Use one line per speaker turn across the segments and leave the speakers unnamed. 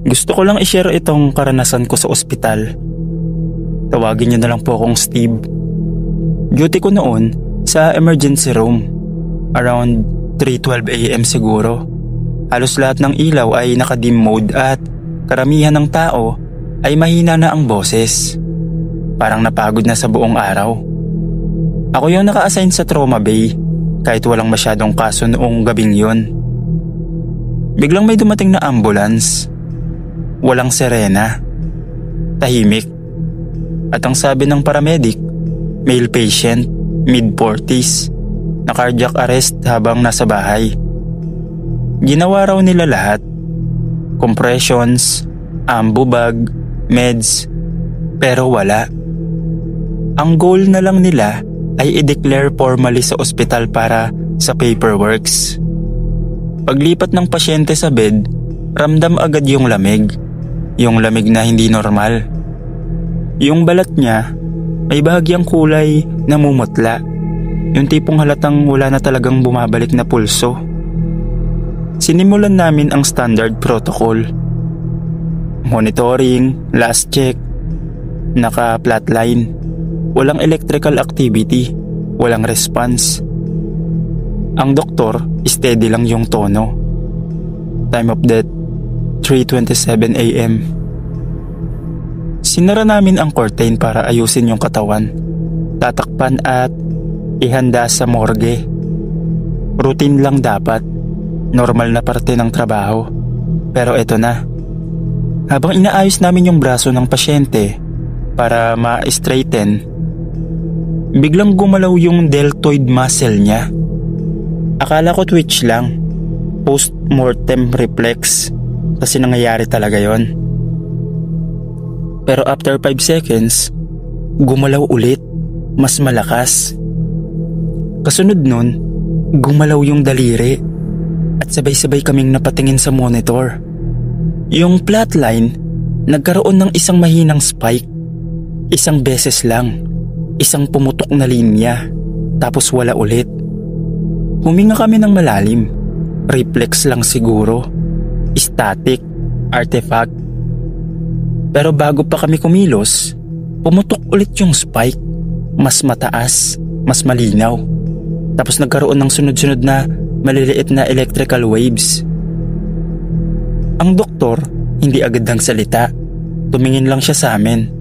Gusto ko lang i-share itong karanasan ko sa ospital. Tawagin niyo na lang po akong Steve. Duty ko noon sa emergency room. Around 3:12 AM siguro. Halos lahat ng ilaw ay naka-dim mode at karamihan ng tao ay mahina na ang boses. Parang napagod na sa buong araw. Ako yung naka-assign sa trauma bay kahit walang masyadong kaso noong gabing yon. Biglang may dumating na ambulance. Walang sirena. Tahimik. At ang sabi ng paramedic, male patient, mid-40s, na cardiac arrest habang nasa bahay. Ginawa raw nila lahat. Compressions, ambu bag, meds, pero wala. Ang goal na lang nila ay i-declare formally sa ospital para sa paperworks. Paglipat ng pasyente sa bed, ramdam agad yung lamig. Yung lamig na hindi normal. Yung balat niya, may bahagyang kulay na mumutla. Yung tipong halatang wala na talagang bumabalik na pulso. Sinimulan namin ang standard protocol. Monitoring, last check, naka-flatline. Walang electrical activity, walang response. Ang doktor, steady lang yung tono. Time of death, 3:27 AM. Sinara namin ang curtain para ayusin yung katawan, tatakpan at ihanda sa morgue. Routine lang dapat, normal na parte ng trabaho. Pero eto na. Habang inaayos namin yung braso ng pasyente para ma-straighten, biglang gumalaw yung deltoid muscle niya. Akala ko twitch lang, post-mortem reflex, kasi nangyayari talaga yon. Pero after 5 seconds, gumalaw ulit, mas malakas. Kasunod nun, gumalaw yung daliri at sabay-sabay kaming napatingin sa monitor. Yung flatline, nagkaroon ng isang mahinang spike. Isang beses lang, isang pumutok na linya, tapos wala ulit. Huminga kami ng malalim, reflex lang siguro, static, artifact. Pero bago pa kami kumilos, pumutok ulit yung spike, mas mataas, mas malinaw. Tapos nagkaroon ng sunod-sunod na maliliit na electrical waves. Ang doktor hindi agad nagsalita, tumingin lang siya sa amin.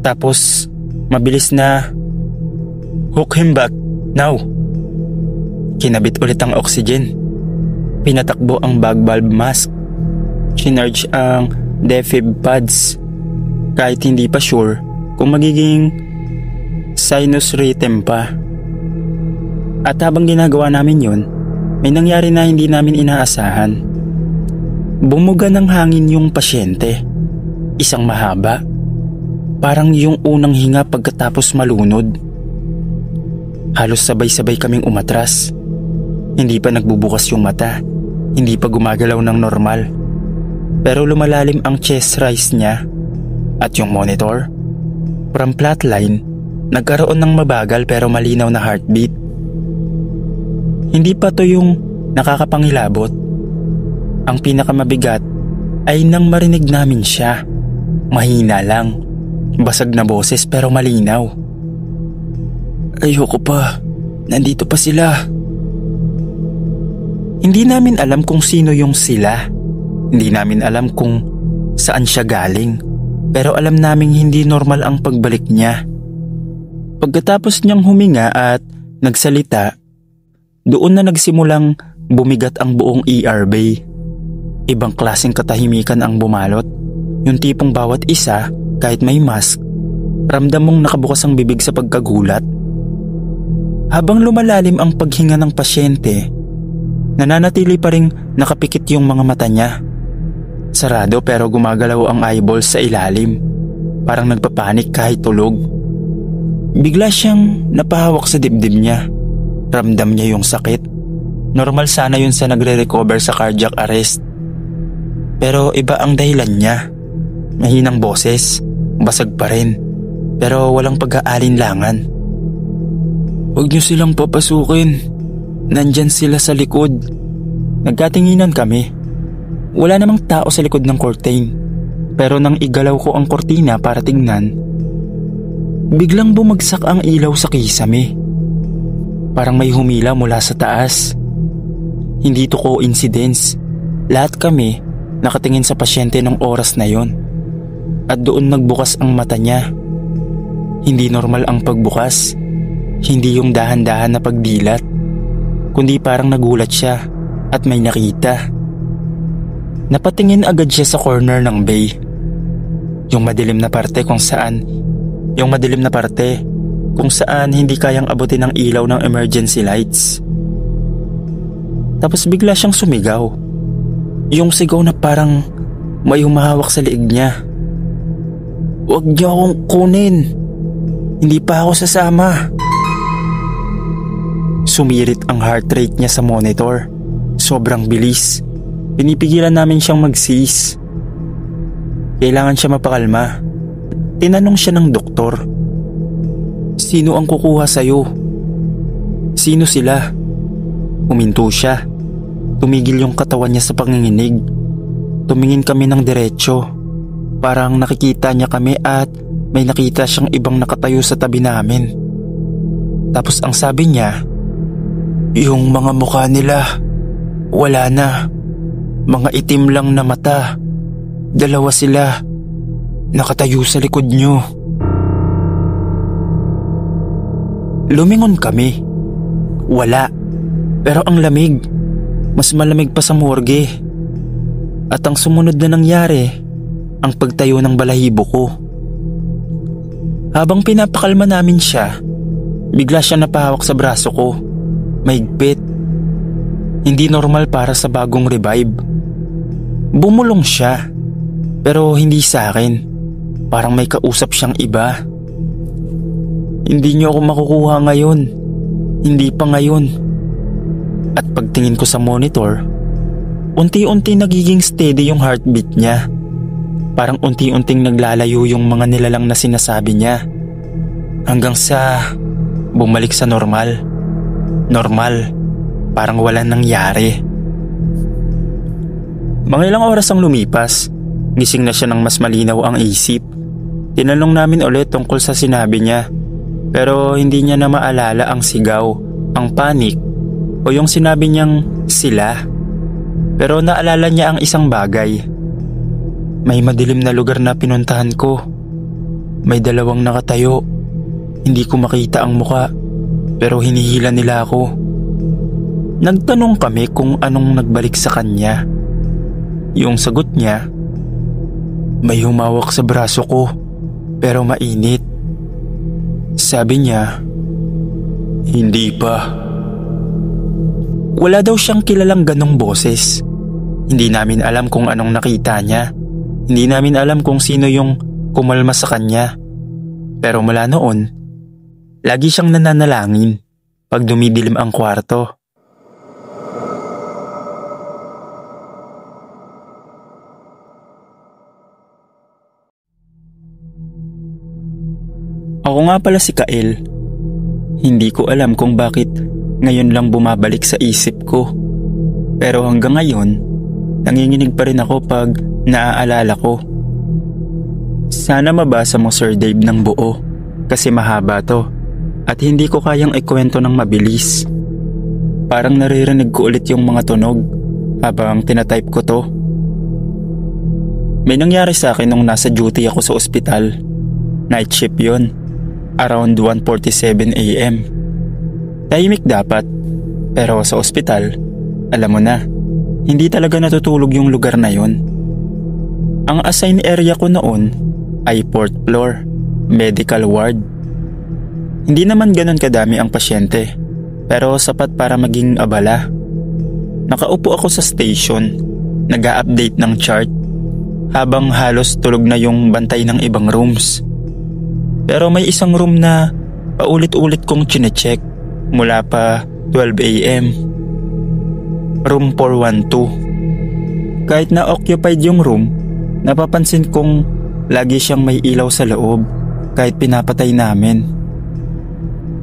Tapos mabilis na, "Hook him back, now." Kinabit ulit ang oxygen. Pinatakbo ang bag valve mask. Chinarge ang defib pads. Kahit hindi pa sure kung magiging sinus rhythm pa. At habang ginagawa namin yun, may nangyari na hindi namin inaasahan. Bumuga ng hangin yung pasyente. Isang mahaba. Parang yung unang hinga pagkatapos malunod. Halos sabay-sabay kaming umatras. Hindi pa nagbubukas yung mata. Hindi pa gumagalaw ng normal. Pero lumalalim ang chest rise niya. At yung monitor, from flatline, nagkaroon ng mabagal pero malinaw na heartbeat. Hindi pa to yung nakakapangilabot. Ang pinakamabigat ay nang marinig namin siya. Mahina lang. Basag na boses pero malinaw. "Ayoko pa. Nandito pa sila." Hindi namin alam kung sino yung sila. Hindi namin alam kung saan siya galing. Pero alam naming hindi normal ang pagbalik niya. Pagkatapos niyang huminga at nagsalita, doon na nagsimulang bumigat ang buong ER bay. Ibang klaseng katahimikan ang bumalot. Yung tipong bawat isa, kahit may mask, ramdam mong nakabukas ang bibig sa pagkagulat. Habang lumalalim ang paghinga ng pasyente, nananatili pa ring nakapikit yung mga mata niya. Sarado pero gumagalaw ang eyeballs sa ilalim. Parang nagpapanik kahit tulog. Bigla siyang napahawak sa dibdib niya. Ramdam niya yung sakit. Normal sana yun sa nagre-recover sa cardiac arrest. Pero iba ang dahilan niya. Mahinang boses, basag pa rin, pero walang pag-aalinlangan. "Huwag niyo silang papasukin. Nandyan sila sa likod." Nagkatinginan kami. Wala namang tao sa likod ng curtain. Pero nang igalaw ko ang kortina para tignan, biglang bumagsak ang ilaw sa kisame. Parang may humila mula sa taas. Hindi to coincidence. Lahat kami nakatingin sa pasyente ng oras na yon. At doon nagbukas ang mata niya. Hindi normal ang pagbukas. Hindi yung dahan-dahan na pagdilat. Kundi parang nagulat siya at may nakita. Napatingin agad siya sa corner ng bay. Yung madilim na parte kung saan hindi kayang abutin ng ilaw ng emergency lights. Tapos bigla siyang sumigaw. Yung sigaw na parang may humahawak sa liig niya. "Huwag niyo akong kunin. Hindi pa ako sasama." Sumirit ang heart rate niya sa monitor. Sobrang bilis. Pinipigilan namin siyang mag-seize. Kailangan siya mapakalma. Tinanong siya ng doktor, "Sino ang kukuha sa'yo? Sino sila?" Huminto siya. Tumigil yung katawan niya sa panginginig. Tumingin kami ng diretsyo. Parang nakikita niya kami at may nakita siyang ibang nakatayo sa tabi namin. Tapos ang sabi niya, "Yung mga mukha nila, wala na. Mga itim lang na mata. Dalawa sila. Nakatayo sa likod niyo." Lumingon kami. Wala. Pero ang lamig. Mas malamig pa sa morgue. At ang sumunod na nangyari, ang pagtayo ng balahibo ko. Habang pinapakalma namin siya, bigla siya napahawak sa braso ko. Mahigpit. Hindi normal para sa bagong revive. Bumulong siya. Pero hindi sa akin. Parang may kausap siyang iba. "Hindi niyo ako makukuha ngayon. Hindi pa ngayon." At pagtingin ko sa monitor, unti-unti nagiging steady yung heartbeat niya. Parang unti-unting naglalayo yung mga nilalang na sinasabi niya. Hanggang sa bumalik sa normal. Normal. Parang walang nangyari. Mga ilang oras ang lumipas. Gising na siya ng mas malinaw ang isip. Tinanong namin ulit tungkol sa sinabi niya. Pero hindi niya na maalala ang sigaw, ang panic, o yung sinabi niyang sila. Pero naalala niya ang isang bagay. May madilim na lugar na pinuntahan ko. May dalawang nakatayo. Hindi ko makita ang muka, pero hinihila nila ako. Nagtanong kami kung anong nagbalik sa kanya. Yung sagot niya, "May humawak sa braso ko, pero mainit." Sabi niya, "Hindi pa." Wala daw siyang kilalang ganong boses. Hindi namin alam kung anong nakita niya. Hindi namin alam kung sino yung kumalma sa kanya. Pero mula noon, lagi siyang nananalangin pag dumidilim ang kwarto. Ako nga pala si Kael. Hindi ko alam kung bakit ngayon lang bumabalik sa isip ko. Pero hanggang ngayon, nanginginig pa rin ako pag naaalala ko. Sana mabasa mo, Sir Dave, ng buo kasi mahaba to at hindi ko kayang ikwento ng mabilis. Parang naririnig ko ulit yung mga tunog habang tinatype ko to. May nangyari sa akin nung nasa duty ako sa ospital. Night shift yun. Around 1:47 AM. Tahimik dapat, pero sa ospital, alam mo na, hindi talaga natutulog yung lugar na yon. Ang assigned area ko noon ay 4th floor, medical ward. Hindi naman ganun kadami ang pasyente, pero sapat para maging abala. Nakaupo ako sa station, nag-a-update ng chart, habang halos tulog na yung bantay ng ibang rooms. Pero may isang room na paulit-ulit kong chinecheck mula pa 12 AM. Room 412. Kahit na occupied yung room, napapansin kong lagi siyang may ilaw sa loob kahit pinapatay namin.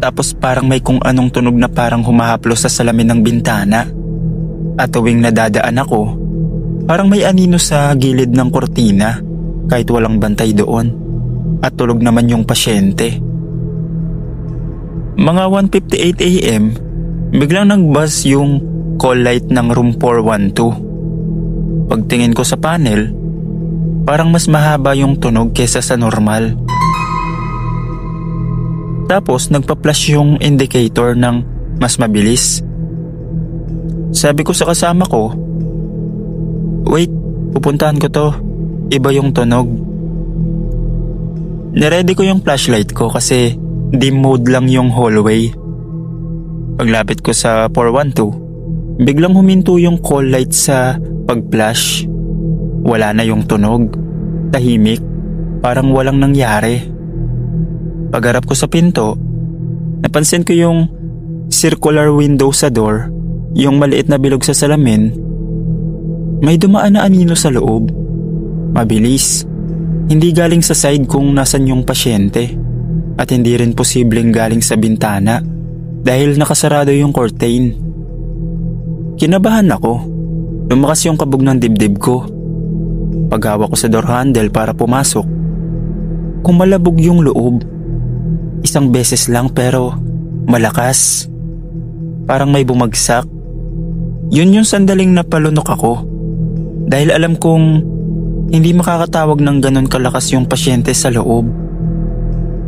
Tapos parang may kung anong tunog na parang humahaplos sa salamin ng bintana. At tuwing nadadaan ako, Parang may anino sa gilid ng kortina kahit walang bantay doon. At tulog naman yung pasyente. Mga 1:58 AM, biglang nag-buzz yung call light ng room 412. Pagtingin ko sa panel, parang mas mahaba yung tunog kesa sa normal. Tapos nagpa-flash yung indicator ng mas mabilis. Sabi ko sa kasama ko, "Wait, pupuntahan ko to. Iba yung tunog." Niready ko yung flashlight ko kasi dim mode lang yung hallway. Paglapit ko sa 412, biglang huminto yung call light sa pag-flash. Wala na yung tunog. Tahimik. Parang walang nangyari. Pagharap ko sa pinto, napansin ko yung circular window sa door, yung maliit na bilog sa salamin. May dumaan na anino sa loob. Mabilis. Hindi galing sa side kung nasan yung pasyente. At hindi rin posibleng galing sa bintana dahil nakasarado yung curtain. Kinabahan ako. Lumakas yung kabog ng dibdib ko. Paghawak ko sa door handle para pumasok, kumalabog yung loob. Isang beses lang pero malakas. Parang may bumagsak. Yun yung sandaling napalunok ako. Dahil alam kong hindi makakatawag ng ganon kalakas yung pasyente sa loob.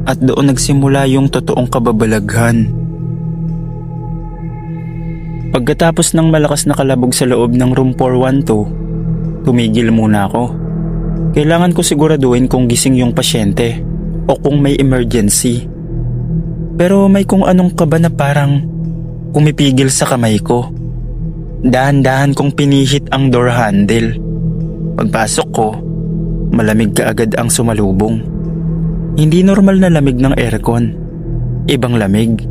At doon nagsimula yung totoong kababalaghan. Pagkatapos ng malakas na kalabog sa loob ng room 412, tumigil muna ako. Kailangan ko siguraduhin kung gising yung pasyente o kung may emergency. Pero may kung anong kaba na parang pumipigil sa kamay ko. Dahan-dahan kong pinihit ang door handle. Pagpasok ko, malamig kaagad ang sumalubong. Hindi normal na lamig ng aircon. Ibang lamig.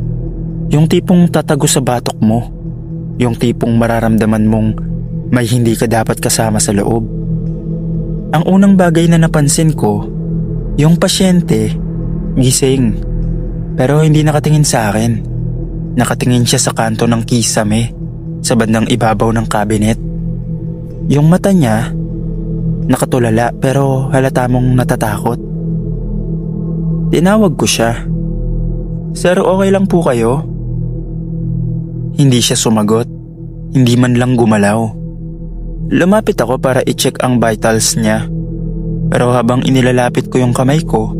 Yung tipong tatago sa batok mo. Yung tipong mararamdaman mong may hindi ka dapat kasama sa loob. Ang unang bagay na napansin ko, yung pasyente, gising. Pero hindi nakatingin sa akin. Nakatingin siya sa kanto ng kisame, sa bandang ibabaw ng cabinet. Yung mata niya, nakatulala pero halata mong natatakot. Tinawag ko siya. "Sir, okay lang po kayo?" Hindi siya sumagot. Hindi man lang gumalaw. Lumapit ako para i-check ang vitals niya. Pero habang inilalapit ko yung kamay ko,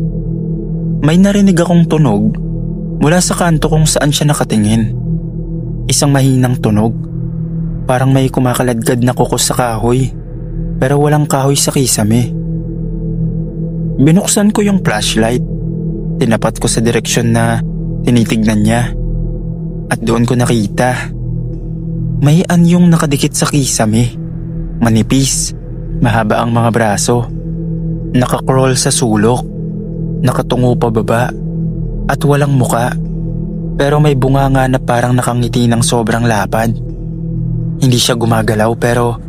may narinig akong tunog mula sa kanto kung saan siya nakatingin. Isang mahinang tunog. Parang may kumakaladkad na kuko sa kahoy. Pero walang kahoy sa kisame. Binuksan ko yung flashlight. Tinapat ko sa direksyon na tinitignan niya. At doon ko nakita. May anyong nakadikit sa kisame. Manipis. Mahaba ang mga braso. Nakakroll sa sulok. Nakatungo pa baba. At walang muka. Pero may bunganga na parang nakangiti ng sobrang lapad. Hindi siya gumagalaw pero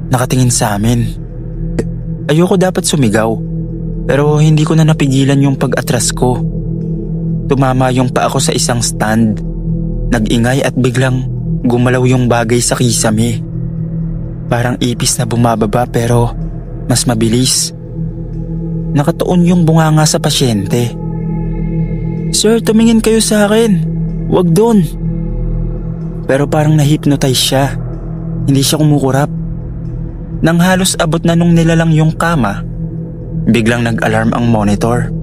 nakatingin sa amin. Ayoko dapat sumigaw, pero hindi ko na napigilan yung pag-atras ko. Tumama yung paa ko sa isang stand. Nag-ingay at biglang gumalaw yung bagay sa kisame. Parang ipis na bumababa pero mas mabilis. Nakatuon yung bunganga sa pasyente. "Sir, tumingin kayo sa akin. Wag doon." Pero parang na-hypnotize siya. Hindi siya kumukurap. Nang halos abot na nung nilalang yung kama, biglang nag-alarm ang monitor.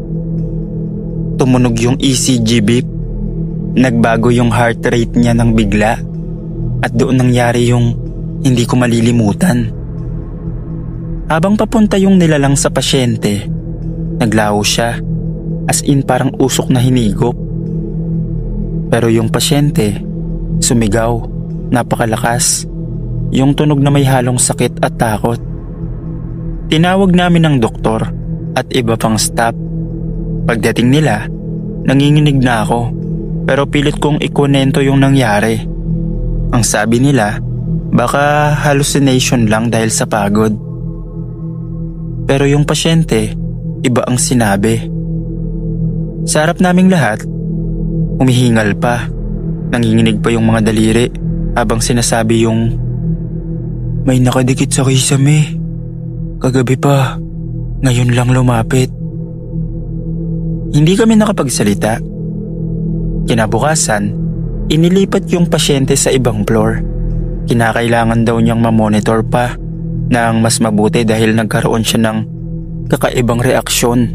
Tumunog yung ECG beep. Nagbago yung heart rate niya ng bigla. At doon nangyari yung hindi ko malilimutan. Habang papunta yung nilalang sa pasyente, naglaho siya. As in parang usok na hinigop. Pero yung pasyente, sumigaw, napakalakas. Yung tunog na may halong sakit at takot. Tinawag namin ng doktor at iba pang staff. Pagdating nila, nanginginig na ako. Pero pilit kong ikunento yung nangyari. Ang sabi nila, baka hallucination lang dahil sa pagod. Pero yung pasyente, iba ang sinabi. Sa harap naming lahat, humihingal pa. Nanginginig pa yung mga daliri habang sinasabi yung May nakadikit sa kisame. Kagabi pa, ngayon lang lumapit. Hindi kami nakapagsalita. Kinabukasan, inilipat yung pasyente sa ibang floor. Kinakailangan daw niyang mamonitor pa ng mas mabuti dahil nagkaroon siya ng kakaibang reaksyon.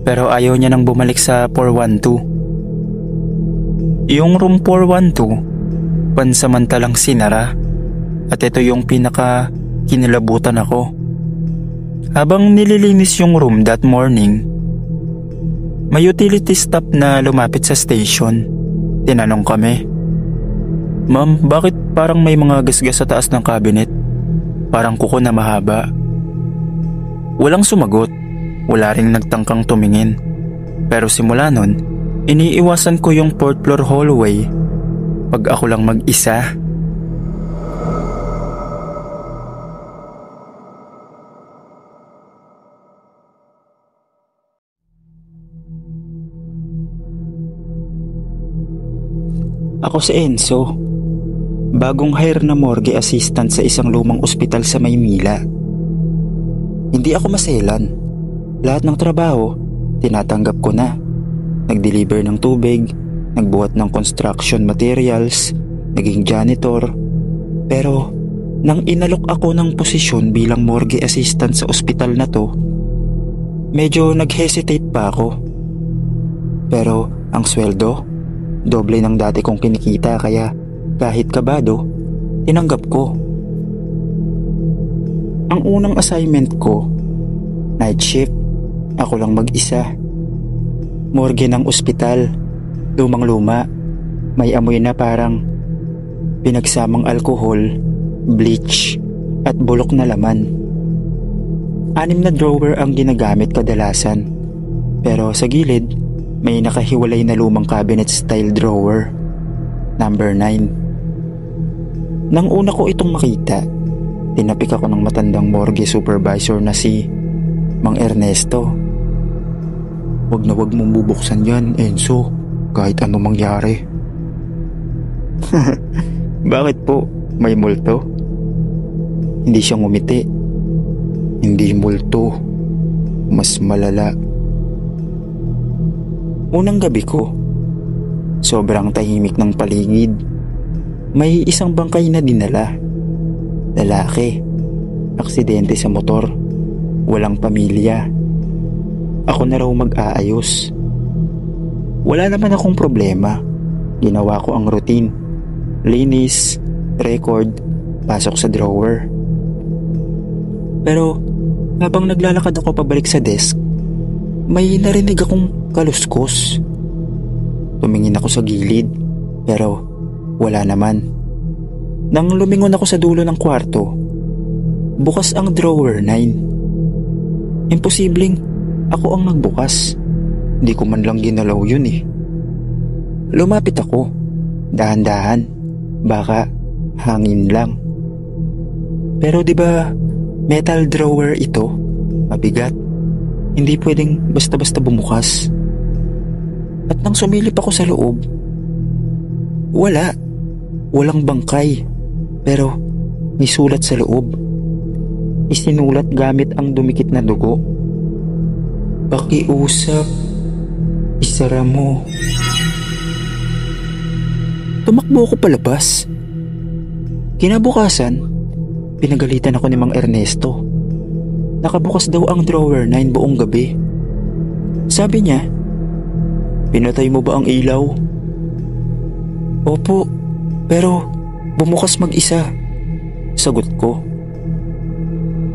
Pero ayaw niya nang bumalik sa 412. Yung room 412, pansamantalang sinara. At ito yung pinaka kinilabutan ako. Habang nililinis yung room that morning, may utility staff na lumapit sa station. Tinanong kami, "Ma'am, bakit parang may mga gasgas sa taas ng cabinet? Parang kuko na mahaba." Walang sumagot, wala ring nagtangkang tumingin. Pero simula nun, iniiwasan ko yung 4th floor hallway pag ako lang mag-isa. Ako si Enzo, bagong hire na morgue assistant sa isang lumang ospital sa Maynila. Hindi ako maselan. Lahat ng trabaho, tinatanggap ko na. Nag-deliver ng tubig, nagbuhat ng construction materials, naging janitor. Pero nang inalok ako ng posisyon bilang morgue assistant sa ospital na to, medyo nag-hesitate pa ako. Pero ang sweldo, doble ng dati kong kinikita kaya kahit kabado, tinanggap ko. Ang unang assignment ko, night shift, ako lang mag-isa. Morgue ng ospital, lumang-luma, may amoy na parang pinagsamang alkohol, bleach, at bulok na laman. 6 na drawer ang ginagamit kadalasan, pero sa gilid, may nakahiwalay na lumang cabinet style drawer. Number 9. Nang una ko itong makita, tinapik ako ng matandang morgue supervisor na si Mang Ernesto. "Wag na wag mong bubuksan yan, Enzo, kahit ano mangyari." "Bakit po? May multo?" Hindi siya ngumiti. "Hindi multo, mas malala." Unang gabi ko, sobrang tahimik ng paligid. May isang bangkay na dinala. Lalaki, aksidente sa motor, walang pamilya. Ako na raw mag-aayos. Wala naman akong problema. Ginawa ko ang routine. Linis, record, pasok sa drawer. Pero habang naglalakad ako pabalik sa desk, may narinig akong kaluskos. Tumingin ako sa gilid, pero wala naman. Nang lumingon ako sa dulo ng kwarto, bukas ang drawer 9. Imposibleng ako ang nagbukas. Hindi ko man lang ginalaw yun eh. Lumapit ako, dahan-dahan, baka hangin lang. Pero diba metal drawer ito, mabigat. Hindi pwedeng basta-basta bumukas. At nang sumilip ako sa loob, walang bangkay, pero may sulat sa loob. Isinulat gamit ang dumikit na dugo. "Pakiusap, isara mo." Tumakbo ako palabas. Kinabukasan, pinagalitan ako ni Mang Ernesto. Nakabukas daw ang drawer 9 buong gabi. Sabi niya, "Pinatay mo ba ang ilaw?" "Opo, pero bumukas mag-isa," sagot ko.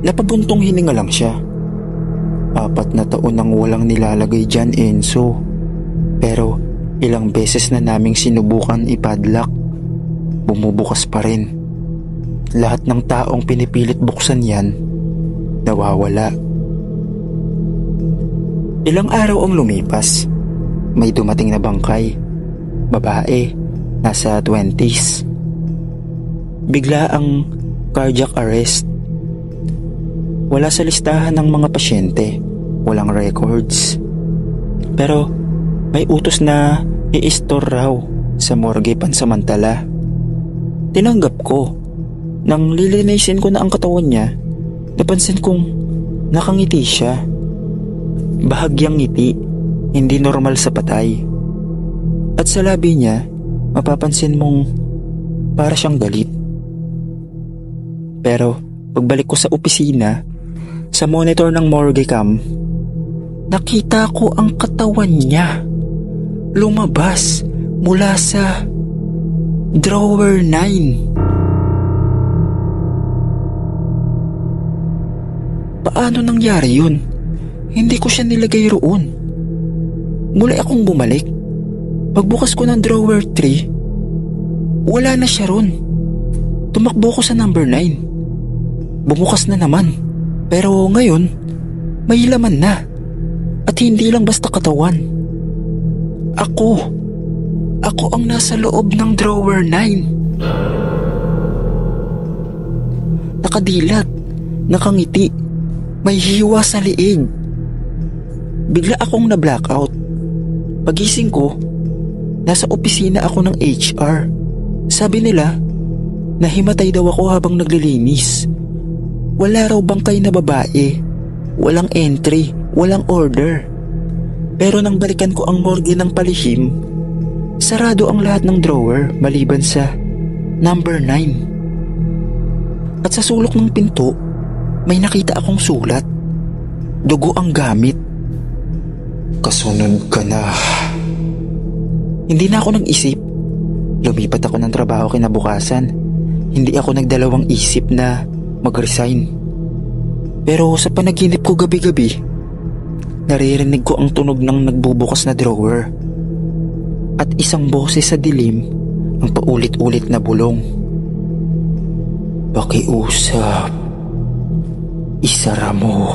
Napabuntong hininga lang siya. 4 na taon nang walang nilalagay dyan, Enzo. Pero ilang beses na naming sinubukan ipadlock, bumubukas pa rin. Lahat ng taong pinipilit buksan yan, nawawala. Ilang araw ang lumipas. May dumating na bangkay. Babae, nasa 20s. Bigla ang cardiac arrest. Wala sa listahan ng mga pasyente. Walang records. Pero may utos na i-store raw sa morgue pansamantala. Tinanggap ko. Nang lilinisin ko na ang katawan niya, napansin kong nakangiti siya. Bahagyang ngiti, hindi normal sa patay. At sa labi niya, mapapansin mong para siyang galit. Pero pagbalik ko sa opisina, sa monitor ng morgue cam, nakita ko ang katawan niya lumabas mula sa drawer 9. Paano nangyari yun? Hindi ko siya nilagay roon. Muli akong bumalik. Pagbukas ko ng drawer 3, wala na siya ron. Tumakbo ko sa number 9. Bumukas na naman. Pero ngayon, may laman na. At hindi lang basta katawan. Ako ang nasa loob ng drawer 9. Nakadilat, nakangiti, may hiwa sa liig. Bigla akong na-blackout. Pagising ko, nasa opisina ako ng HR. Sabi nila, nahimatay daw ako habang naglilinis. Wala raw bangkay na babae. Walang entry, walang order. Pero nang balikan ko ang morgue ng palihim, sarado ang lahat ng drawer maliban sa number 9. At sa sulok ng pinto, may nakita akong sulat. Dugo ang gamit. Kasunod ka na. Hindi na ako nag-isip. Lumipat ako ng trabaho kinabukasan. Hindi ako nagdalawang isip na mag-resign. Pero sa panaginip ko gabi-gabi, naririnig ko ang tunog ng nagbubukas na drawer. At isang boses sa dilim ang paulit-ulit na bulong. Pakiusap. Isara mo.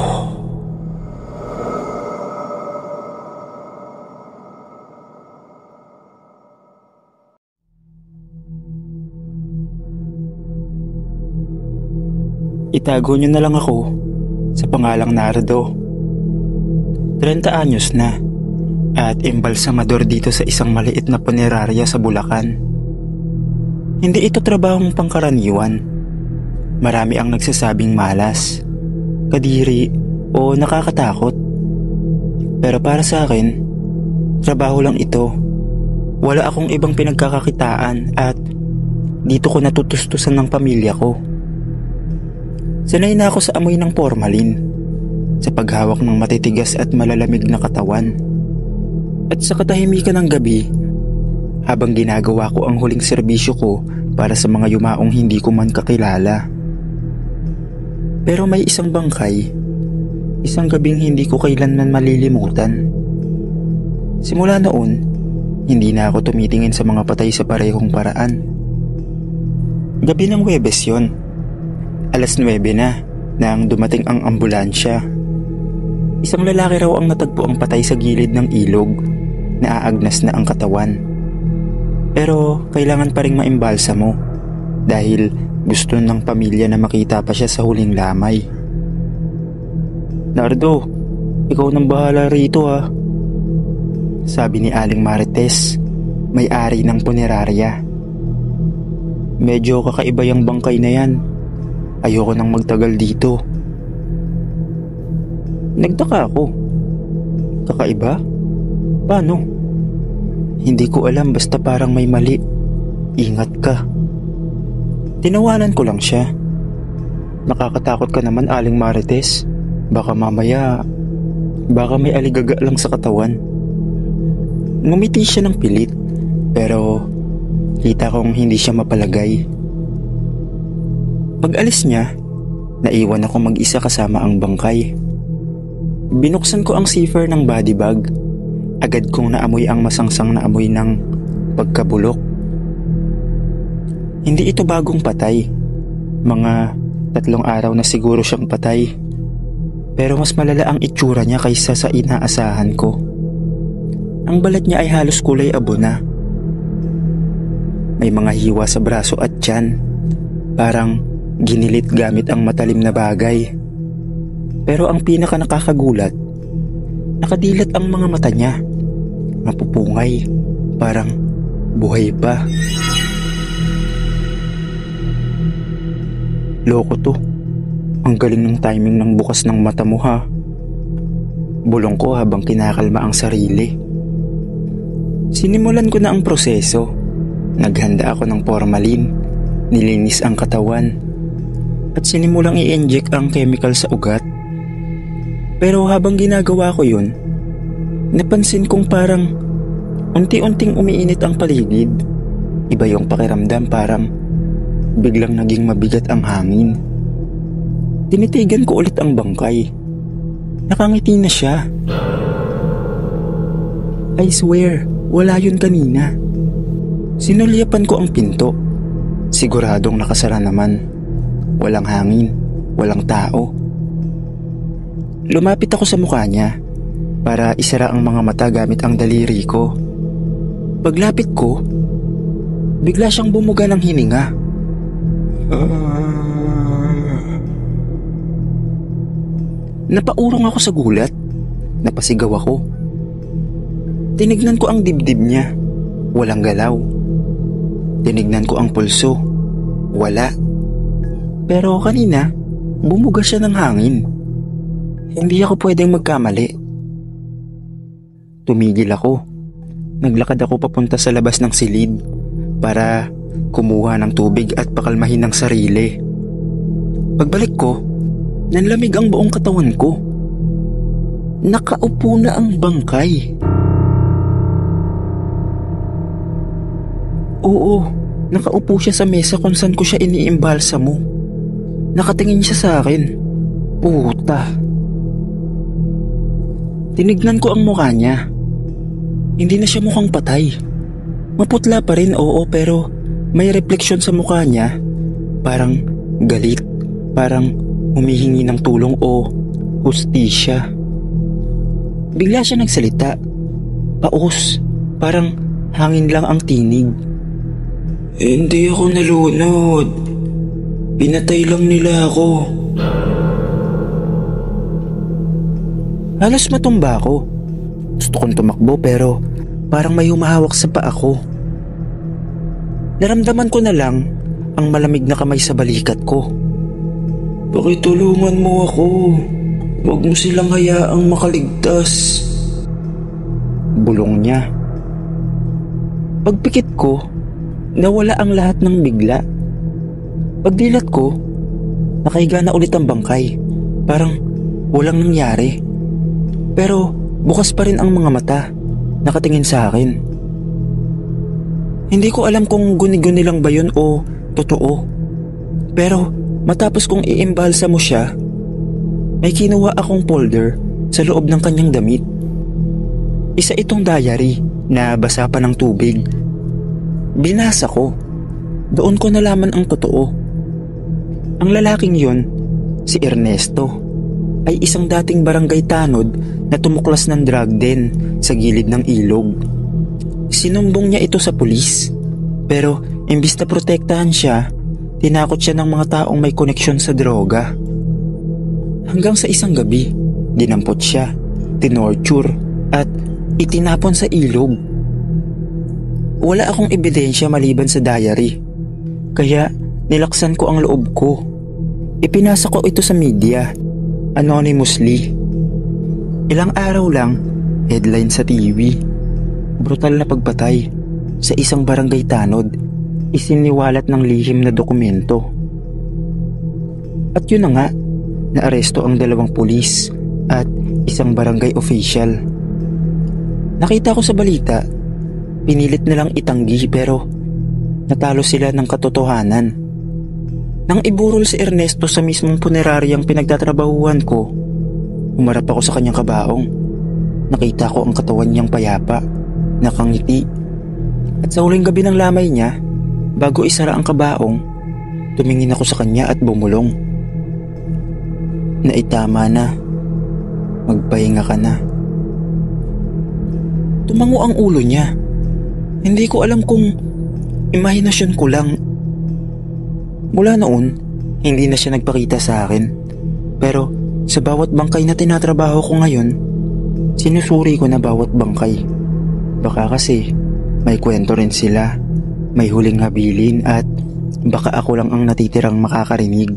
Itago niyo na lang ako sa pangalang Nardo. 30 anyos na at embalsamador dito sa isang maliit na punerarya sa Bulacan. Hindi ito trabahong pangkaraniwan. Marami ang nagsasabing malas, kadiri o nakakatakot. Pero para sa akin, trabaho lang ito. Wala akong ibang pinagkakakitaan at dito ko natutustusan ng pamilya ko. Sanay na ako sa amoy ng formalin, sa paghawak ng matitigas at malalamig na katawan. At sa katahimikan ng gabi, habang ginagawa ko ang huling serbisyo ko para sa mga yumaong hindi ko man kakilala. Pero may isang bangkay, isang gabing hindi ko kailanman malilimutan. Simula noon, hindi na ako tumitingin sa mga patay sa parehong paraan. Gabi ng Huwebes yon. Alas 9 na nang dumating ang ambulansya. Isang lalaki raw ang natagpo ang patay sa gilid ng ilog. Naaagnas na ang katawan. Pero kailangan pa ring maimbalsamo dahil gusto ng pamilya na makita pa siya sa huling lamay. Nardo, ikaw nang bahala rito ha, sabi ni Aling Marites, may-ari ng punerarya. Medyo kakaiba yung bangkay na yan. Ayoko nang magtagal dito. Nagtaka ako. Kakaiba? Paano? Hindi ko alam, basta parang may mali. Ingat ka. Tinawanan ko lang siya. Nakakatakot ka naman, Aling Marites. Baka mamaya, may aligaga lang sa katawan. Ngumiti siya ng pilit, pero kita kong hindi siya mapalagay. Pag-alis niya, naiwan ako mag-isa kasama ang bangkay. Binuksan ko ang zipper ng body bag. Agad kong naamoy ang masangsang na amoy ng pagkabulok. Hindi ito bagong patay. Mga 3 araw na siguro siyang patay. Pero mas malala ang itsura niya kaysa sa inaasahan ko. Ang balat niya ay halos kulay abo na. May mga hiwa sa braso at tiyan. Parang ginilit gamit ang matalim na bagay. Pero ang pinaka nakakagulat, nakadilat ang mga mata niya. Mapupungay, parang buhay pa. Loko to. Ang galing ng timing ng bukas ng mata mo ha. Bulong ko habang kinakalma ang sarili. Sinimulan ko na ang proseso. Naghanda ako ng formalin, nilinis ang katawan, at sinimulang i-inject ang chemical sa ugat. Pero habang ginagawa ko yun, napansin kong parang unti-unting umiinit ang paligid. Iba yung pakiramdam, parang biglang naging mabigat ang hangin. Tinitigan ko ulit ang bangkay. Nakangiti na siya. I swear, wala yun kanina. Sinulyapan ko ang pinto. Siguradong nakasara naman. Walang hangin, walang tao. Lumapit ako sa mukha niya para isara ang mga mata gamit ang daliri ko. Paglapit ko, bigla siyang bumuga ng hininga. Napaurong ako sa gulat. Napasigaw ako. Tinignan ko ang dibdib niya. Walang galaw. Tinignan ko ang pulso. Wala. Pero kanina, bumuga siya ng hangin. Hindi ako pwedeng magkamali. Tumigil ako. Naglakad ako papunta sa labas ng silid para kumuha ng tubig at pakalmahin ng sarili. Pagbalik ko, nanlamig ang buong katawan ko. Nakaupo na ang bangkay. Oo, nakaupo siya sa mesa kung saan ko siya iniimbalsa mo. Nakatingin siya sa akin. Puta. Tinignan ko ang mukha niya. Hindi na siya mukhang patay. Maputla pa rin, oo, pero may refleksyon sa mukha niya. Parang galit, parang humihingi ng tulong o hustisya. Bigla siya nagsalita. Paus, parang hangin lang ang tinig. Hindi ako nalunod. Pinatay lang nila ako. Halos matumba ako. Gusto kong tumakbo pero parang may humahawak sa paa ko. Naramdaman ko na lang ang malamig na kamay sa balikat ko. Pakitulungan mo ako. Huwag mo silang hayaang makaligtas. Bulong niya. Pagpikit ko, nawala ang lahat ng bigla. Pagdilat ko, nakahiga na ulit ang bangkay. Parang walang nangyari. Pero bukas pa rin ang mga mata, nakatingin sa akin. Hindi ko alam kung guni-guni lang ba yun o totoo. Pero matapos kong iimbalsa mo siya, may kinuha akong folder sa loob ng kanyang damit. Isa itong diary na basa pa ng tubig. Binasa ko. Doon ko nalaman ang totoo. Ang lalaking yun, si Ernesto, ay isang dating barangay tanod na tumuklas ng drug den sa gilid ng ilog. Sinumbong niya ito sa pulis. Pero imbis na protektahan siya, tinakot siya ng mga taong may koneksyon sa droga. Hanggang sa isang gabi, dinampot siya, tinorture at itinapon sa ilog. Wala akong ebidensya maliban sa diary, kaya nilaksan ko ang loob ko. Ipinasa ko ito sa media, anonymously. Ilang araw lang, headline sa TV. Brutal na pagpatay sa isang barangay tanod, isiniwalat ng lihim na dokumento. At yun na nga, naaresto ang 2 pulis at isang barangay official. Nakita ko sa balita, pinilit nilang itanggi pero natalo sila ng katotohanan. Nang iburol si Ernesto sa mismong puneraryang pinagtatrabahuhan ko, umarap ako sa kanyang kabaong. Nakita ko ang katawan niyang payapa, nakangiti. At sa huling gabi ng lamay niya, bago isara ang kabaong, tumingin ako sa kanya at bumulong. Naitama na. Magpahinga ka na. Tumango ang ulo niya. Hindi ko alam kung imahinasyon ko lang. Mula noon, hindi na siya nagpakita sa akin. Pero sa bawat bangkay na tinatrabaho ko ngayon, sinusuri ko na bawat bangkay. Baka kasi may kwento rin sila, may huling habilin at Baka ako lang ang natitirang makakarinig.